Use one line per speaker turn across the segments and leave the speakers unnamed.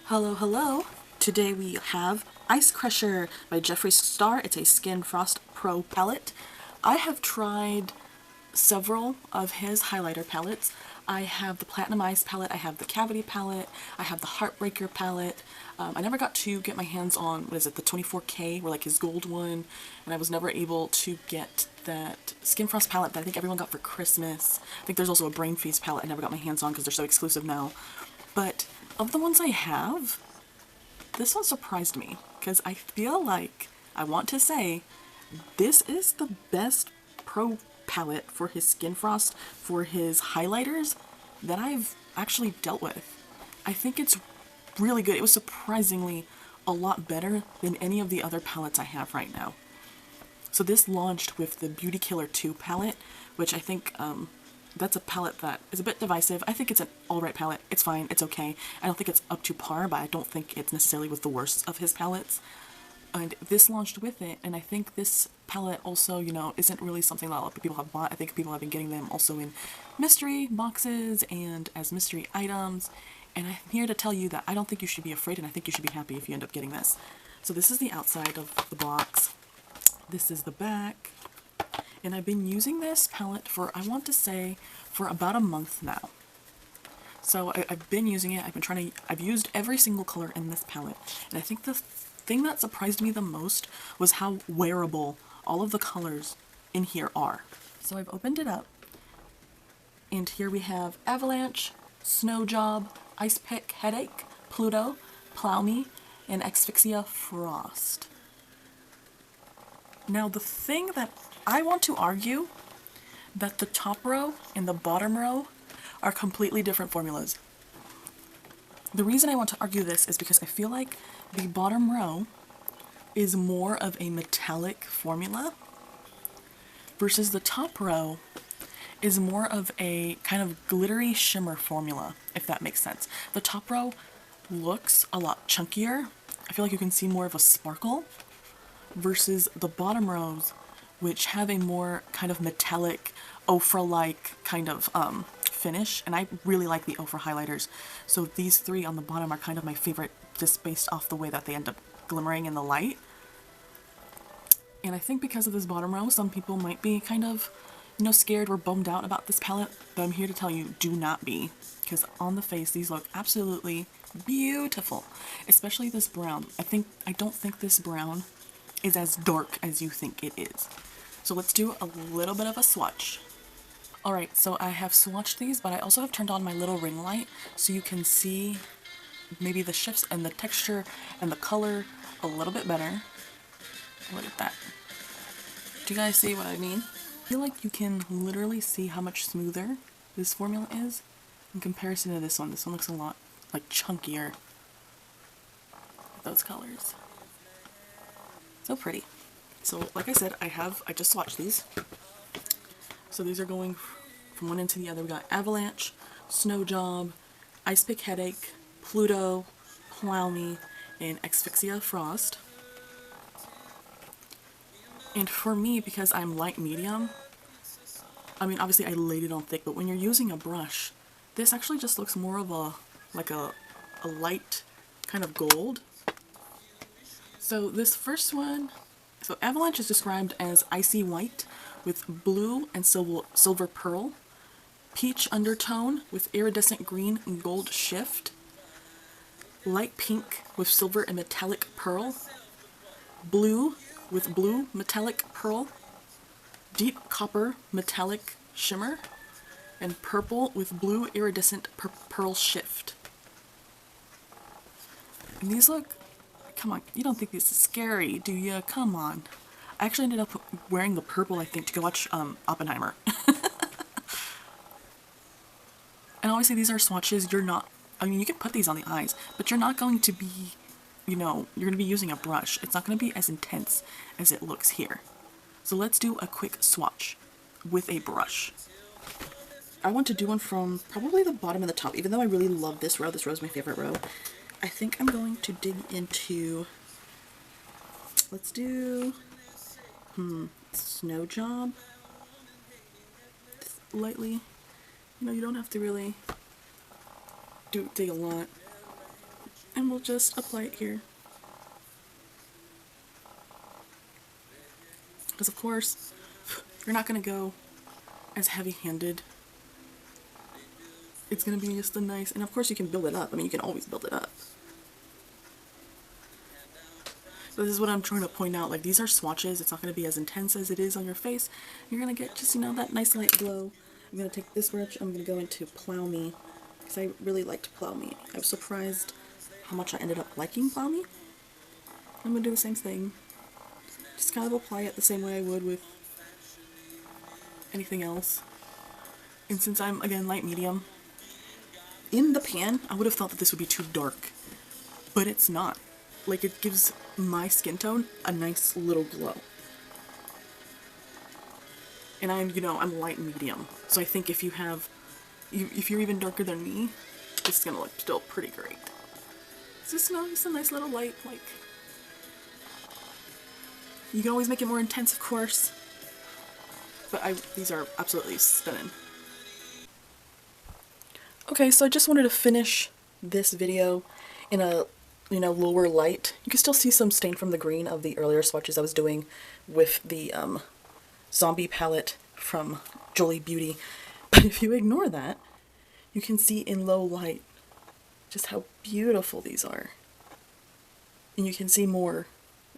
Hello, hello. Today we have Ice Crusher by Jeffree Star. It's a Skin Frost Pro palette. I have tried several of his highlighter palettes. I have the Platinum Ice palette, I have the Cavity palette, I have the Heartbreaker palette. I never got to get my hands on, what is it, the 24K, or like his gold one, and I was never able to get that Skin Frost palette that I think everyone got for Christmas. I think there's also a Brain Feast palette I never got my hands on because they're so exclusive now. But of the ones I have, this one surprised me because I feel like, I want to say, this is the best pro palette for his Skin Frost, for his highlighters, that I've actually dealt with. I think it's really good. It was surprisingly a lot better than any of the other palettes I have right now. So this launched with the Beauty Killer 2 palette, which I think that's a palette that is a bit divisive. I think it's an alright palette. It's fine. It's okay. I don't think it's up to par, but I don't think it's necessarily with the worst of his palettes. And this launched with it, and I think this palette also, you know, isn't really something that a lot of people have bought. I think people have been getting them also in mystery boxes and as mystery items. And I'm here to tell you that I don't think you should be afraid, and I think you should be happy if you end up getting this. So this is the outside of the box. This is the back. And I've been using this palette for, I want to say, for about a month now. So I've been using it. I've used every single color in this palette. And I think the thing that surprised me the most was how wearable all of the colors in here are. So I've opened it up. And here we have Avalanche, Snow Job, Ice Pick Headache, Pluto, Plow Me, and Asphyxia Frost. Now the thing that I want to argue, that the top row and the bottom row are completely different formulas. The reason I want to argue this is because I feel like the bottom row is more of a metallic formula versus the top row is more of a kind of glittery shimmer formula, if that makes sense. The top row looks a lot chunkier. I feel like you can see more of a sparkle versus the bottom rows, which have a more kind of metallic, ochre-like kind of finish, and I really like the ochre highlighters. So these three on the bottom are kind of my favorite, just based off the way that they end up glimmering in the light. And I think because of this bottom row, some people might be kind of, you know, scared or bummed out about this palette, but I'm here to tell you, do not be, because on the face, these look absolutely beautiful, especially this brown. I don't think this brown is as dark as you think it is. So let's do a little bit of a swatch. Alright, so I have swatched these, but I also have turned on my little ring light so you can see maybe the shifts and the texture and the color a little bit better. Look at that. Do you guys see what I mean? I feel like you can literally see how much smoother this formula is in comparison to this one. This one looks a lot like chunkier with those colors. So pretty. So like I said, I just swatched these. So these are going from one end to the other. We got Avalanche, Snow Job, Ice Pick Headache, Pluto, Plow Me, and Asphyxia Frost. And for me, because I'm light medium, I mean obviously I laid it on thick, but when you're using a brush, this actually just looks more of a light kind of gold. So this first one, so Avalanche is described as icy white with blue and silver pearl, peach undertone with iridescent green and gold shift, light pink with silver and metallic pearl, blue with blue metallic pearl, deep copper metallic shimmer, and purple with blue iridescent pearl shift. And these look, come on, you don't think this is scary, do you? Come on. I actually ended up wearing the purple, I think, to go watch Oppenheimer. And obviously these are swatches. You're not, I mean, you can put these on the eyes, but you're not going to be, you know, you're going to be using a brush. It's not going to be as intense as it looks here. So let's do a quick swatch with a brush. I want to do one from probably the bottom and the top, even though I really love this row. This row is my favorite row. I think I'm going to dig into, let's do, Snow Job. Just lightly, you know, you don't have to really dig a lot. And we'll just apply it here. Because of course, you're not going to go as heavy-handed. It's going to be just a nice, and of course you can build it up. I mean, you can always build it up. So this is what I'm trying to point out. Like, these are swatches. It's not going to be as intense as it is on your face. You're going to get just, you know, that nice light glow. I'm going to take this brush. I'm going to go into Plow Me, because I really liked Plow Me. I was surprised how much I ended up liking Plow Me. I'm going to do the same thing. Just kind of apply it the same way I would with anything else. And since I'm, again, light medium, in the pan, I would have thought that this would be too dark, but it's not. Like, it gives my skin tone a nice little glow. And I'm, you know, I'm light medium, so I think if you have, if you're even darker than me, this is gonna look still pretty great. It's just, you know, just a nice little light, like, you can always make it more intense, of course, but these are absolutely stunning. Okay, so I just wanted to finish this video in a, you know, lower light. You can still see some stain from the green of the earlier swatches I was doing with the zombie palette from Jolie Beauty. But if you ignore that, you can see in low light just how beautiful these are. And you can see more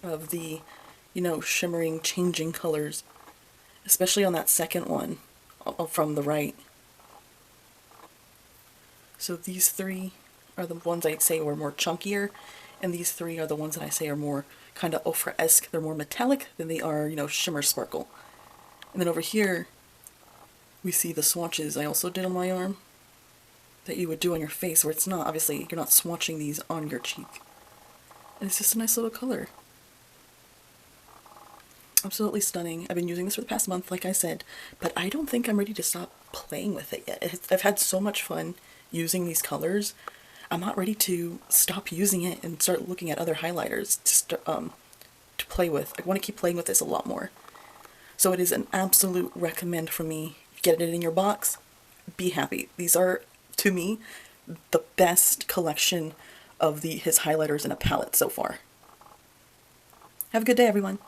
of the, you know, shimmering, changing colors, especially on that second one from the right. So these three are the ones I'd say were more chunkier, and these three are the ones that I say are more kind of ochre-esque. They're more metallic than they are, you know, shimmer sparkle. And then over here, we see the swatches I also did on my arm that you would do on your face, where it's not, obviously, you're not swatching these on your cheek. And it's just a nice little color. Absolutely stunning. I've been using this for the past month, like I said, but I don't think I'm ready to stop playing with it yet. I've had so much fun using these colors. I'm not ready to stop using it and start looking at other highlighters to play with. I want to keep playing with this a lot more. So it is an absolute recommend for me. Get it in your box. Be happy. These are, to me, the best collection of his highlighters in a palette so far. Have a good day, everyone.